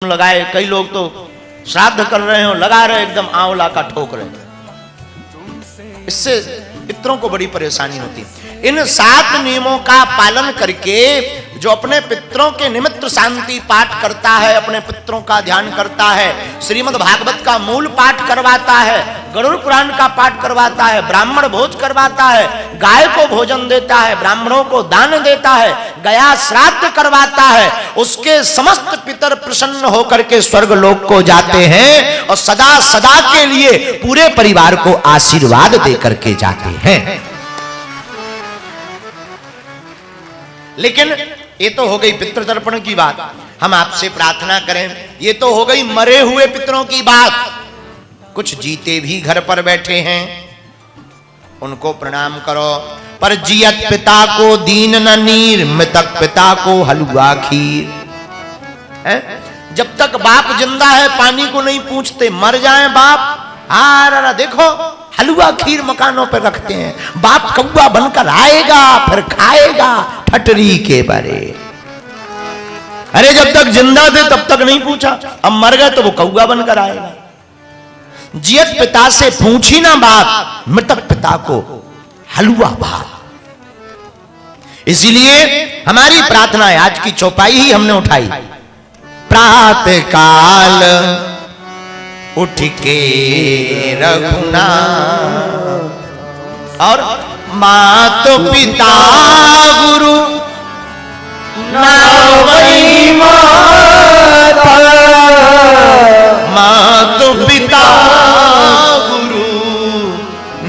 लगाए, कई लोग तो श्राद्ध कर रहे हो लगा रहे एकदम आंवला का ठोक रहे, इससे पितरों को बड़ी परेशानी होती है। इन 7 नियमों का पालन करके जो अपने पितरों के निमित्त शांति पाठ करता है, अपने पितरों का ध्यान करता है, श्रीमद् भागवत का मूल पाठ करवाता है, गरुड़ पुराण का पाठ करवाता है, ब्राह्मण भोज करवाता है, गाय को भोजन देता है, ब्राह्मणों को दान देता है, गया श्राद्ध करवाता है, उसके समस्त पितर प्रसन्न होकर के स्वर्ग लोक को जाते हैं और सदा सदा के लिए पूरे परिवार को आशीर्वाद दे करके जाते हैं। लेकिन ये तो हो गई पितृतर्पण की बात। हम आपसे प्रार्थना करें, ये तो हो गई मरे हुए पितरों की बात। कुछ जीते भी घर पर बैठे हैं, उनको प्रणाम करो। पर जियत पिता को दीन न नीर, मृतक पिता को हलवा खीर। है? जब तक बाप जिंदा है पानी को नहीं पूछते, मर जाए बाप हाँ देखो हलवा खीर मकानों पर रखते हैं, बाप कौवा बनकर आएगा फिर खाएगा ठटरी के बारे। अरे जब तक जिंदा थे तब तक नहीं पूछा, अब मर गए तो वो कौवा बनकर आएगा। जियत पिता से पूछी ना बात, मृतक पिता को हलवा भात। इसीलिए हमारी प्रार्थना है, आज की चौपाई ही हमने उठाई। प्रातः काल उठ के रघुना और मात पिता गुरु नावई माता, मात पिता गुरु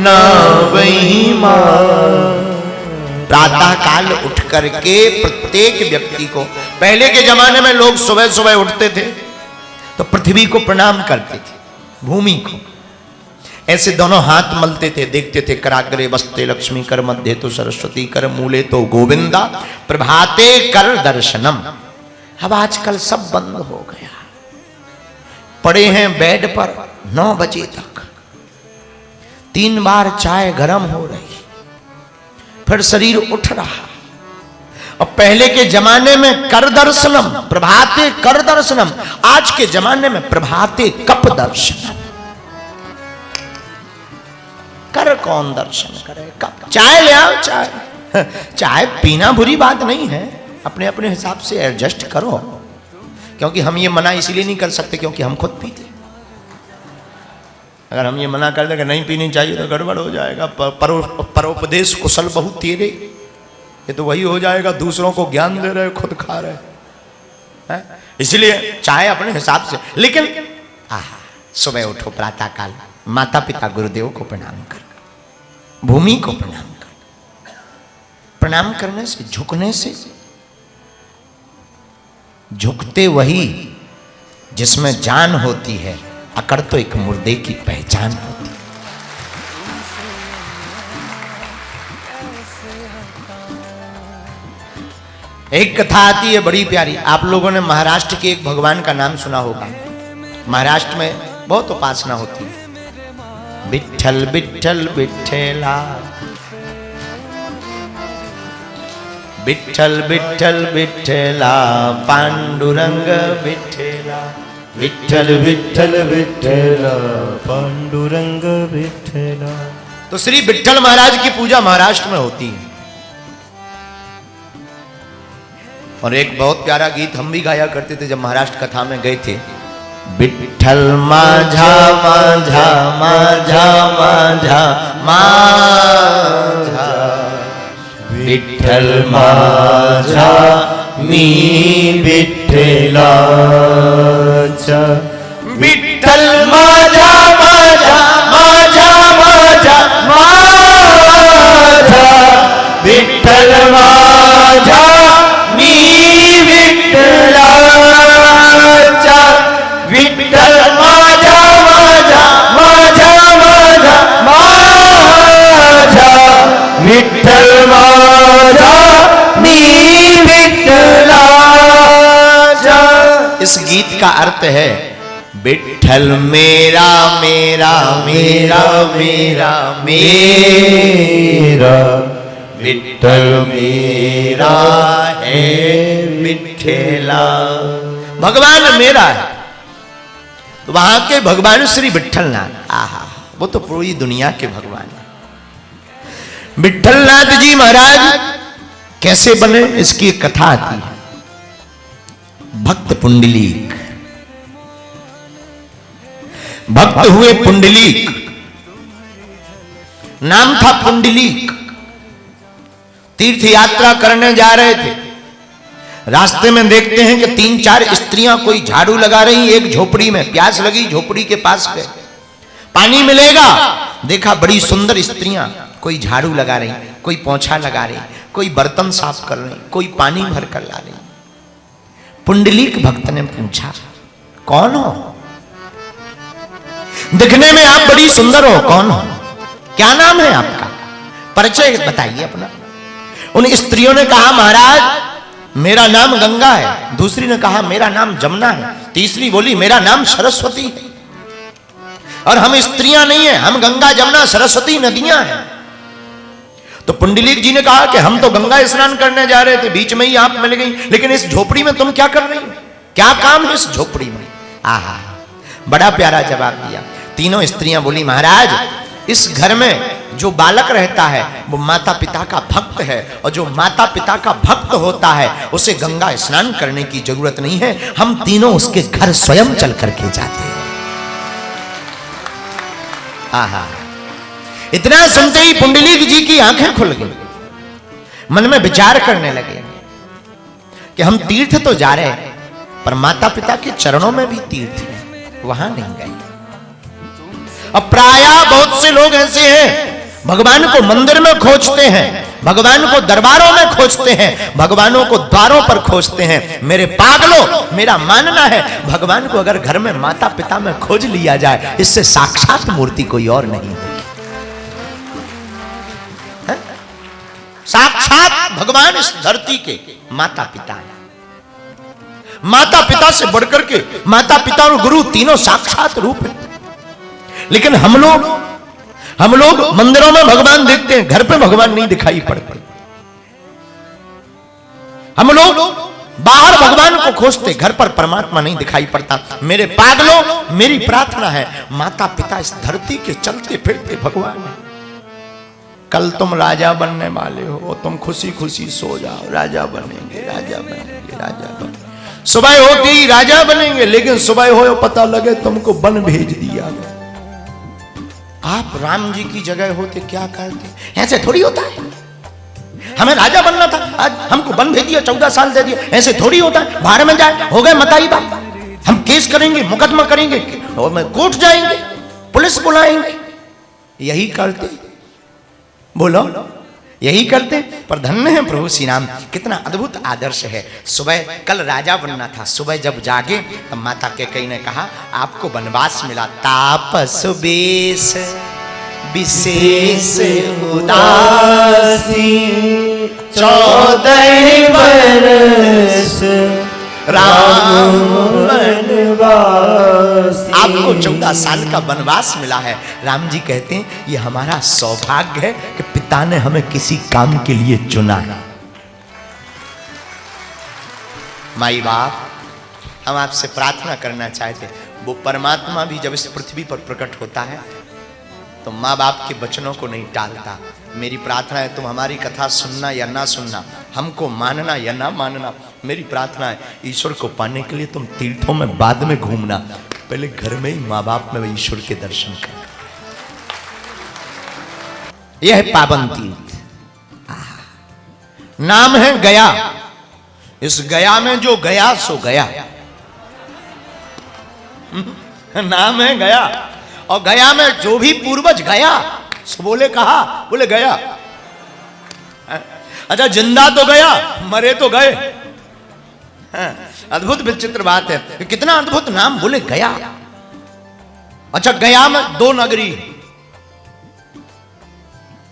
नावई माता। प्रातः काल उठ करके प्रत्येक व्यक्ति को, पहले के जमाने में लोग सुबह सुबह उठते थे तो पृथ्वी को प्रणाम करते थे, भूमि को ऐसे दोनों हाथ मलते थे, देखते थे कराग्रे वस्ते लक्ष्मी कर मध्य तो सरस्वती कर मूले तो गोविंदा प्रभाते कर दर्शनम। अब आजकल सब बंद हो गया, पड़े हैं बेड पर 9 बजे तक, 3 बार चाय गर्म हो रही, फिर शरीर उठ रहा। और पहले के जमाने में कर दर्शनम, प्रभाते कर दर्शनम, आज के जमाने में प्रभाते कप दर्शनम। कर कौन दर्शन करे, कप चाय ले आओ, चाय चाय पीना बुरी बात नहीं है, अपने अपने हिसाब से एडजस्ट करो। क्योंकि हम ये मना इसलिए नहीं कर सकते क्योंकि हम खुद पीते। अगर हम ये मना कर दें कि नहीं पीनी चाहिए तो गड़बड़ हो जाएगा। परोपदेश कुशल बहु तेरे, ये तो वही हो जाएगा दूसरों को ज्ञान दे रहे खुद खा रहे हैं। इसलिए चाहे अपने हिसाब से, लेकिन सुबह उठो प्रातः काल, माता पिता गुरुदेव को प्रणाम कर, भूमि को प्रणाम कर। प्रणाम करने से, झुकने से, झुकते वही जिसमें जान होती है, अकड़ तो एक मुर्दे की पहचान होती है। एक कथा आती है बड़ी प्यारी। आप लोगों ने महाराष्ट्र के एक भगवान का नाम सुना होगा। महाराष्ट्र में बहुत उपासना होती है। विठ्ठल विठ्ठल विठ्ठला, विठ्ठल विठ्ठल विठ्ठला, पांडुरंग विठ्ठला, विठ्ठल विठ्ठल विठ्ठला, पांडुरंग विठ्ठला। तो श्री विठ्ठल महाराज की पूजा महाराष्ट्र में होती है। और एक बहुत प्यारा गीत हम भी गाया करते थे जब महाराष्ट्र कथा में गए थे। विठ्ठल माझा माझा माझा माझा माझा, विठ्ठल माझा मी विठ्ठलाचा, विठ्ठल माझा माझा माझा माझा माझा, विठ्ठल माझा मी विठ्ठलाचा, विठ्ठल माझा माझा माझा माझा माझा, विठ्ठल माझा मी विठ्ठलाचा। इस गीत का अर्थ है विठ्ठल मेरा मेरा मेरा मेरा मेरा, विठ्ठल मेरा है विठ्ठला। भगवान मेरा है। तो वहां के भगवान श्री विट्ठलनाथ, आहा, वो तो पूरी दुनिया के भगवान है। विट्ठलनाथ जी महाराज कैसे बने, इसकी एक कथा आती है। भक्त पुंडलीक, भक्त हुए पुंडलीक, नाम था पुंडलीक। तीर्थ यात्रा करने जा रहे थे, रास्ते में देखते हैं कि 3-4 स्त्रियां कोई झाड़ू लगा रही एक झोपड़ी में। प्यास लगी, झोपड़ी के पास गए, पानी मिलेगा। देखा बड़ी सुंदर स्त्रियां, कोई झाड़ू लगा रही, कोई पोंछा लगा रही, कोई बर्तन साफ कर रही, कोई पानी भर कर ला रही। पुंडलीक भक्त ने पूछा, कौन हो? दिखने में आप बड़ी सुंदर हो, कौन हो? क्या नाम है आपका? परिचय बताइए अपना। उन स्त्रियों ने कहा, महाराज मेरा नाम गंगा है। दूसरी ने कहा मेरा नाम जमुना है। तीसरी बोली मेरा नाम सरस्वती है। और हम स्त्रियां नहीं है, हम गंगा जमुना सरस्वती नदियां हैं। तो पुंडलीक जी ने कहा कि हम तो गंगा स्नान करने जा रहे थे, बीच में ही आप मिल गई, लेकिन इस झोपड़ी में तुम क्या कर रही हो? क्या काम है इस झोपड़ी में? आहा, बड़ा प्यारा जवाब दिया। तीनों स्त्रियां बोली, महाराज इस घर में जो बालक रहता है वो माता पिता का भक्त है, और जो माता पिता का भक्त होता है उसे गंगा स्नान करने की जरूरत नहीं है। हम तीनों उसके घर स्वयं चल करके जाते हैं। आहा, इतना सुनते ही पुंडलीक जी की आंखें खुल गई। मन में विचार करने लगे कि हम तीर्थ तो जा रहे हैं, पर माता पिता के चरणों में भी तीर्थ है, वहां नहीं गए। अब प्रायः बहुत से लोग ऐसे हैं, भगवान को मंदिर में खोजते हैं, भगवान को दरबारों में खोजते हैं, भगवानों को द्वारों पर खोजते हैं। मेरे पागलों, मेरा मानना है भगवान को अगर घर में माता पिता में खोज लिया जाए, इससे साक्षात मूर्ति कोई और नहीं है। साक्षात भगवान इस धरती के माता पिता है। माता पिता से बढ़कर के माता पिता और गुरु तीनों साक्षात रूप है। लेकिन हम लोग मंदिरों में भगवान देखते हैं, घर पे भगवान नहीं दिखाई पड़ते। हम लोग बाहर भगवान को खोजते, घर पर परमात्मा नहीं दिखाई पड़ता। मेरे पागलों, मेरी प्रार्थना है माता पिता इस धरती के चलते फिरते भगवान है। कल तुम राजा बनने वाले हो, तुम खुशी खुशी सो जाओ, राजा बनेंगे, राजा बनेंगे, राजा बनेंगे। सुबह होती ही राजा बनेंगे, लेकिन सुबह हो पता लगे तुमको वन भेज दिया गया। आप राम जी की जगह होते क्या करते? ऐसे थोड़ी होता है। हमें राजा बनना था, आज हमको वन भेज दिया, 14 साल दे दिया। ऐसे थोड़ी होता है। बाहर में जाए, हो गए मताई बात, हम केस करेंगे, मुकदमा करेंगे, और कोर्ट जाएंगे, पुलिस बुलाएंगे। यही करते, बोलो यही करते। पर धन्य है प्रभु श्री राम, कितना अद्भुत आदर्श है। सुबह कल राजा बनना था, सुबह जब जागे तब माता कैकेयी ने कहा आपको वनवास मिला। तापस बेश विशेष उदासी 14 वर्ष राम वनवास। आपको 14 साल का वनवास मिला है। राम जी कहते हैं ये हमारा सौभाग्य है कि पिता ने हमें किसी काम के लिए चुना है। माई बाप, हम आपसे प्रार्थना करना चाहते, वो परमात्मा भी जब इस पृथ्वी पर प्रकट होता है तो माँ बाप के वचनों को नहीं टालता। मेरी प्रार्थना है तुम हमारी कथा सुनना या ना सुनना, हमको मानना या ना मानना, मेरी प्रार्थना है ईश्वर को पाने के लिए तुम तीर्थों में बाद में घूमना, पहले घर में ही माँ बाप में ईश्वर के दर्शन कर। यह है पावन तीर्थ, नाम है गया। इस गया में जो गया सो गया, नाम है गया। और गया में जो भी पूर्वज गया सो बोले कहा, बोले गया। अच्छा जिंदा तो गया, मरे तो गए। अद्भुत विचित्र बात है, कितना अद्भुत नाम, बोले गया। अच्छा गया में 2 नगरी,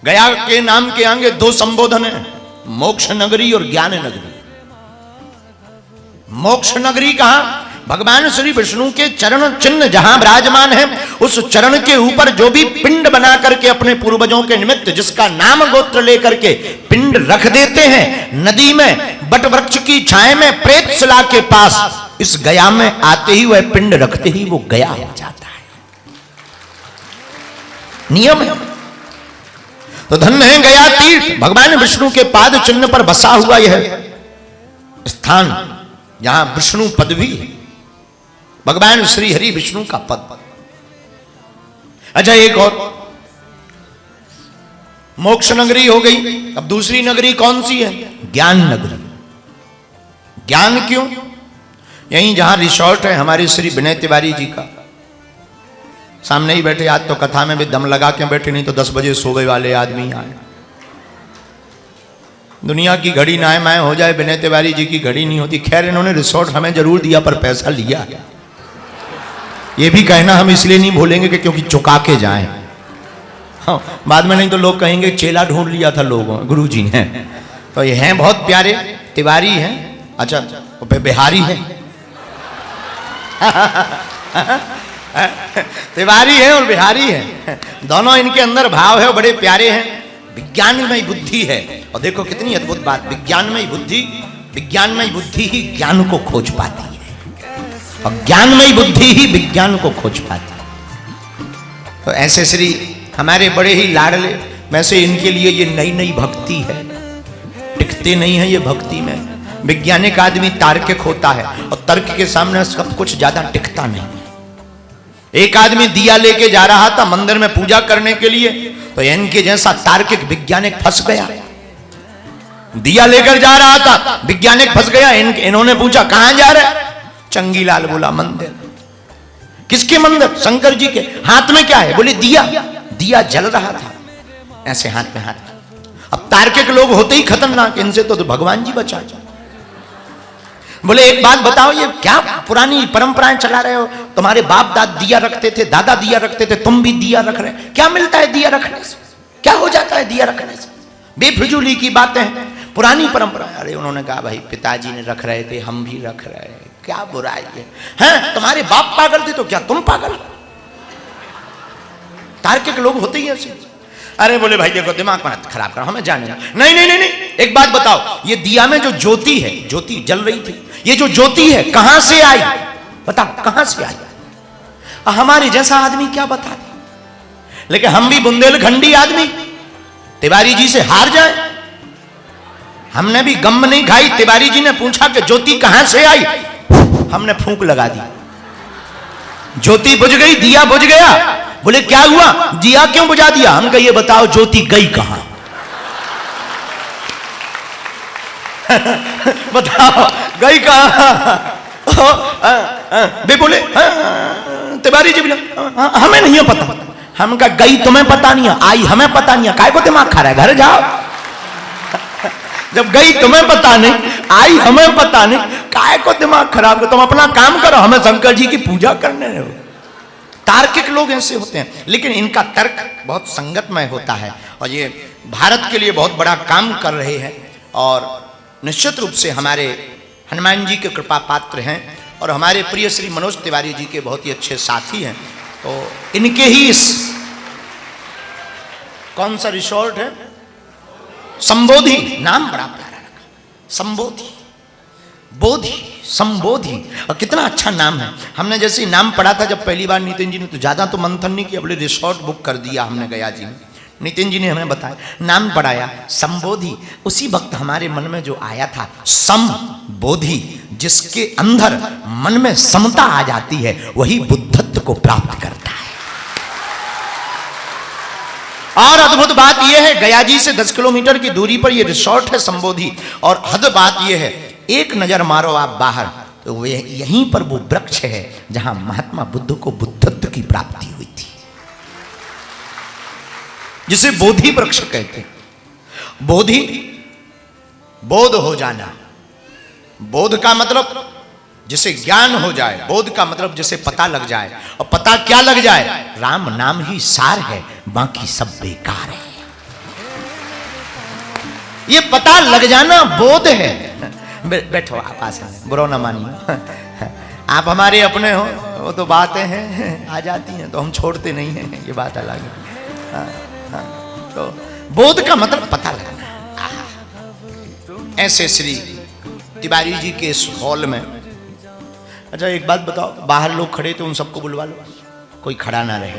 गया के नाम के आगे 2 संबोधन है, मोक्ष नगरी और ज्ञान नगरी। मोक्ष नगरी कहां? भगवान श्री विष्णु के चरण चिन्ह जहां विराजमान है, उस चरण के ऊपर जो भी पिंड बना करके अपने पूर्वजों के निमित्त जिसका नाम गोत्र लेकर के पिंड रख देते हैं, नदी में, बट वृक्ष की छाया में, प्रेत शिला के पास, इस गया में आते ही वह पिंड रखते ही वो गया हो जाता है, नियम है। तो धन्य है गया तीर्थ, भगवान विष्णु के पाद चिन्ह पर बसा हुआ यह स्थान, जहां विष्णु पद भी है, भगवान श्री हरि विष्णु का पद। अच्छा, एक और मोक्ष नगरी हो गई। अब दूसरी नगरी कौन सी है? ज्ञान नगरी। ज्ञान क्यों? यहीं जहां रिसोर्ट है हमारे श्री विनय तिवारी जी का, सामने ही बैठे। आज तो कथा में भी दम लगा के बैठे, नहीं तो 10 बजे सोए वाले आदमी आए। दुनिया की घड़ी नाए माए हो जाए, विनय तिवारी जी की घड़ी नहीं होती। खैर, इन्होंने रिसोर्ट हमें जरूर दिया पर पैसा लिया। ये भी कहना हम इसलिए नहीं भूलेंगे कि क्योंकि चुका के जाएं। हाँ, बाद में नहीं तो लोग कहेंगे चेला ढूंढ लिया था लोगों, गुरु जी ने। तो ये हैं बहुत प्यारे, तिवारी हैं। अच्छा, वो बिहारी हैं। तिवारी है और बिहारी है, दोनों इनके अंदर भाव है, बड़े प्यारे हैं। विज्ञानमय बुद्धि है। और देखो कितनी अद्भुत बात, विज्ञानमय बुद्धि ही ज्ञान को खोज पाती है, और ज्ञानमय बुद्धि ही विज्ञान को खोज पाती है। तो ऐसे श्री हमारे बड़े ही लाडले, वैसे इनके लिए ये नई नई भक्ति है, टिकते नहीं है ये भक्ति में। वैज्ञानिक आदमी तार्किक होता है, और तर्क के सामने सब कुछ ज्यादा टिकता नहीं। एक आदमी दिया लेके जा रहा था मंदिर में पूजा करने के लिए, तो इनके जैसा तार्किक वैज्ञानिक फंस गया। दिया लेकर जा रहा था, वैज्ञानिक फंस गया। इन्होंने पूछा कहां जा रहा है? चंगीलाल बोला मंदिर। किसके मंदिर? शंकर जी के। हाथ में क्या है? बोले दिया। दिया जल रहा था ऐसे हाथ में हाथ। अब तार्किक लोग होते ही खतरनाक, इनसे तो भगवान जी बचा। बोले एक बात बताओ, ये क्या पुरानी परंपराएं चला रहे हो? तुम्हारे बाप दादा दिया रखते थे, दादा दिया रखते थे, तुम भी दिया रख रहे, क्या मिलता है दिया रखने से? क्या हो जाता है दिया रखने से? बेफिजूली की बातें हैं, पुरानी परंपरा। अरे उन्होंने कहा भाई पिताजी ने रख रहे थे, हम भी रख रहे हैं, क्या बुराई है? हैं, तुम्हारे बाप पागल थे तो क्या तुम पागल? तार्किक लोग होते ही ऐसे। अरे बोले भाई देखो दिमाग मत खराब करो, हमें जाने। नहीं नहीं नहीं नहीं, एक बात बताओ, ये दिया में जो ज्योति है, ज्योति जल रही थी, ये जो ज्योति है कहां से आई? बताओ कहां से आई? हमारे जैसा आदमी क्या बता दे? लेकिन हम भी बुंदेलखंडी आदमी तिवारी जी से हार जाए। हमने भी गम नहीं खाई। तिवारी जी ने पूछा कि ज्योति कहां से आई, हमने फूंक लगा दी, ज्योति बुझ गई, दिया बुझ गया। बोले क्या हुआ? दिया क्यों बुझा दिया? हम कहिए बताओ ज्योति गई कहां? बताओ गई कहां? बोले तिवारी जी बोले हमें नहीं पता। हम कहा गई तुम्हें पता नहीं है, आई हमें पता नहीं है, काय को दिमाग खा रहा है? घर जाओ। जब गई तुम्हें पता नहीं, आई हमें पता नहीं, काय को दिमाग खराब करो? तुम अपना काम करो, हमें शंकर जी की पूजा करने हो। तार्किक लोग ऐसे होते हैं, लेकिन इनका तर्क बहुत संगतमय होता है, और ये भारत के लिए बहुत बड़ा काम कर रहे हैं, और निश्चित रूप से हमारे हनुमान जी के कृपा पात्र हैं, और हमारे प्रिय श्री मनोज तिवारी जी के बहुत ही अच्छे साथी हैं। तो इनके ही इस कौन सा रिसोर्ट है? संबोधि, नाम बड़ा प्यारा रखा, संबोधि, बोधि, संबोधि, और कितना अच्छा नाम है। हमने जैसे नाम पढ़ा था जब पहली बार नितिन जी ने, तो ज्यादा तो मंथन नहीं किया, बोले रिसोर्ट बुक कर दिया हमने गया जी में। नितिन जी ने हमें बताया, नाम पढ़ाया संबोधि। उसी वक्त हमारे मन में जो आया था संबोधि, जिसके अंदर मन में समता आ जाती है वही बुद्धत्व को प्राप्त करता है। और अद्भुत बात यह है, गया जी से 10 किलोमीटर की दूरी पर यह रिसोर्ट है संबोधि। और हद बात यह है, एक नजर मारो आप बाहर तो वे यहीं पर वो वृक्ष है जहां महात्मा बुद्ध को बुद्धत्व की प्राप्ति हुई थी, जिसे बोधि वृक्ष कहते हैं। बोधि, बोध हो जाना। बोध का मतलब जिसे ज्ञान हो जाए, बोध का मतलब जिसे पता लग जाए। और पता क्या लग जाए? राम नाम ही सार है, बाकी सब बेकार है। ये पता लग जाना बोध है। बैठो आप आसान, बुरा ना मानिए, आप हमारे अपने हो, वो तो बातें हैं आ जाती हैं तो हम छोड़ते नहीं हैं, ये बात अलग है। तो बोध का मतलब पता लगना। ऐसे श्री तिवारी जी के इस हॉल में अच्छा एक बात बताओ, बाहर लोग खड़े थे, उन सबको बुलवा लो, कोई खड़ा ना रहे,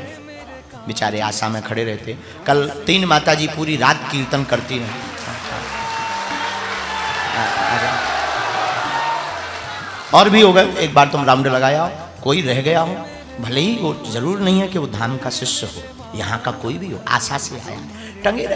बेचारे आशा में खड़े रहते। कल 3 माताजी पूरी रात कीर्तन करती रही। और भी हो गए, एक बार तुम राउंड लगाया हो, कोई रह गया हो, भले ही वो जरूर नहीं है कि वो धाम का शिष्य हो, यहाँ का कोई भी हो, आशा से आया, टंगे रहे